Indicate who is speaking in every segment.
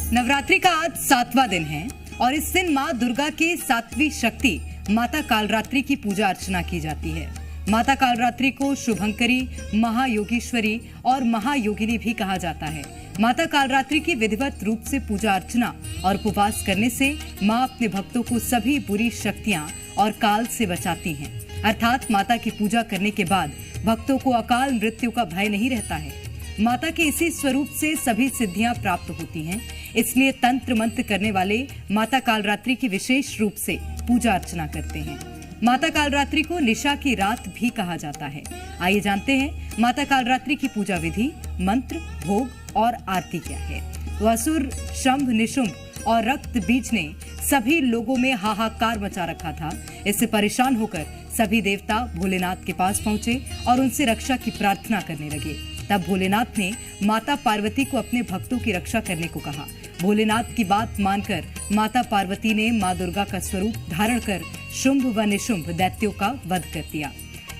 Speaker 1: नवरात्रि का आज 7वां दिन है और इस दिन माँ दुर्गा की 7वीं शक्ति माता कालरात्रि की पूजा अर्चना की जाती है। माता कालरात्रि को शुभंकरी, महायोगीश्वरी और महायोगिनी भी कहा जाता है। माता कालरात्रि की विधिवत रूप से पूजा अर्चना और उपवास करने से माँ अपने भक्तों को सभी बुरी शक्तियाँ और काल से बचाती हैं। अर्थात माता की पूजा करने के बाद भक्तों को अकाल मृत्यु का भय नहीं रहता है। माता के इसी स्वरूप से सभी सिद्धियां प्राप्त होती हैं, इसलिए तंत्र मंत्र करने वाले माता कालरात्रि की विशेष रूप से पूजा अर्चना करते हैं। माता कालरात्रि को निशा की रात भी कहा जाता है। आइए जानते हैं माता कालरात्रि की पूजा विधि, मंत्र, भोग और आरती क्या है। तो असुर शंभ निशुंभ और रक्त बीज ने सभी लोगों में हाहाकार मचा रखा था। इससे परेशान होकर सभी देवता भोलेनाथ के पास पहुंचे और उनसे रक्षा की प्रार्थना करने लगे। तब भोलेनाथ ने माता पार्वती को अपने भक्तों की रक्षा करने को कहा। भोलेनाथ की बात मानकर माता पार्वती ने माँ दुर्गा का स्वरूप धारण कर शुंभ व निशुंभ दैत्यों का वध कर दिया।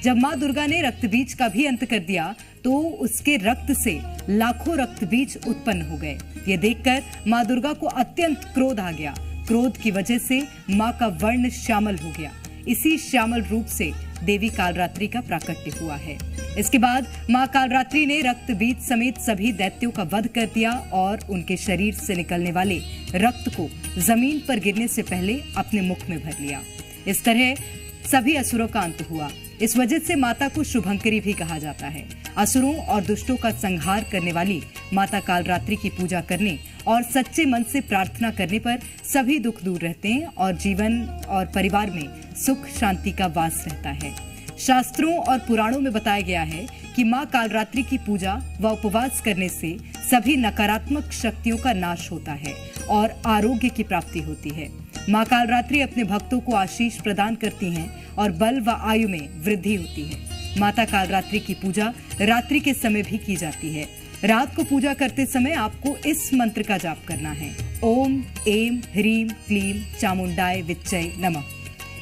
Speaker 1: जब माँ दुर्गा ने रक्त बीज का भी अंत कर दिया तो उसके रक्त से लाखों रक्त बीज उत्पन्न हो गए। ये देखकर माँ दुर्गा को अत्यंत क्रोध आ गया। क्रोध की वजह से माँ का वर्ण श्यामल हो गया। इसी श्यामल रूप से देवी कालरात्रि का प्राकट्य हुआ है। इसके बाद मां कालरात्रि ने रक्त बीज समेत सभी दैत्यों का वध कर दिया और उनके शरीर से निकलने वाले रक्त को जमीन पर गिरने से पहले अपने मुख में भर लिया। इस तरह सभी असुरों का अंत हुआ। इस वजह से माता को शुभंकरी भी कहा जाता है। असुरों और दुष्टों का संहार करने वाली माता कालरात्रि की पूजा करने और सच्चे मन से प्रार्थना करने पर सभी दुख दूर रहते हैं और जीवन और परिवार में सुख शांति का वास रहता है। शास्त्रों और पुराणों में बताया गया है कि माँ कालरात्रि की पूजा व उपवास करने से सभी नकारात्मक शक्तियों का नाश होता है और आरोग्य की प्राप्ति होती है। माँ कालरात्रि अपने भक्तों को आशीष प्रदान करती हैं और बल व आयु में वृद्धि होती है। माता कालरात्रि की पूजा रात्रि के समय भी की जाती है। रात को पूजा करते समय आपको इस मंत्र का जाप करना है, ओम ऐं ह्रीं क्लीं चामुंडाय विच्चय नमः।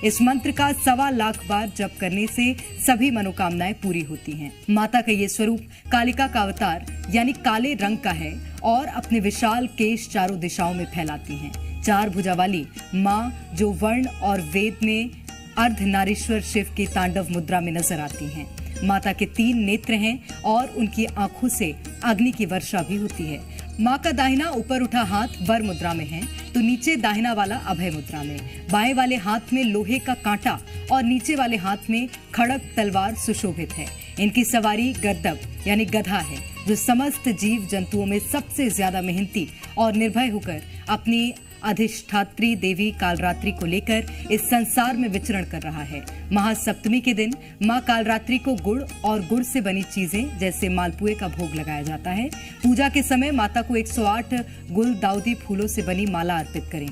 Speaker 1: इस मंत्र का 1.25 लाख बार जप करने से सभी मनोकामनाएं पूरी होती हैं। माता का ये स्वरूप कालिका का अवतार यानी काले रंग का है और अपने विशाल केश चारों दिशाओं में फैलाती हैं। 4 भुजा वाली माँ जो वर्ण और वेद में अर्धनारीश्वर शिव की तांडव मुद्रा में नजर आती हैं। माता के 3 नेत्र हैं और उनकी आंखों से अग्नि की वर्षा भी होती है। माँ का दाहिना ऊपर उठा हाथ वर मुद्रा में है तो नीचे दाहिना वाला अभय मुद्रा में। बाएं वाले हाथ में लोहे का कांटा और नीचे वाले हाथ में खड़ग तलवार सुशोभित है। इनकी सवारी गर्दभ यानी गधा है जो समस्त जीव जंतुओं में सबसे ज्यादा मेहनती और निर्भय होकर अपनी अधिष्ठात्री देवी कालरात्रि को लेकर इस संसार में विचरण कर रहा है। महासप्तमी के दिन माँ कालरात्रि को गुड़ और गुड़ से बनी चीजें जैसे मालपुए का भोग लगाया जाता है। पूजा के समय माता को 108 गुलदाउदी फूलों से बनी माला अर्पित करें।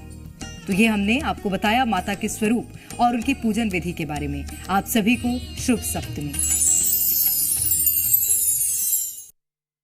Speaker 1: तो ये हमने आपको बताया माता के स्वरूप और उनकी पूजन विधि के बारे में। आप सभी को शुभ सप्तमी।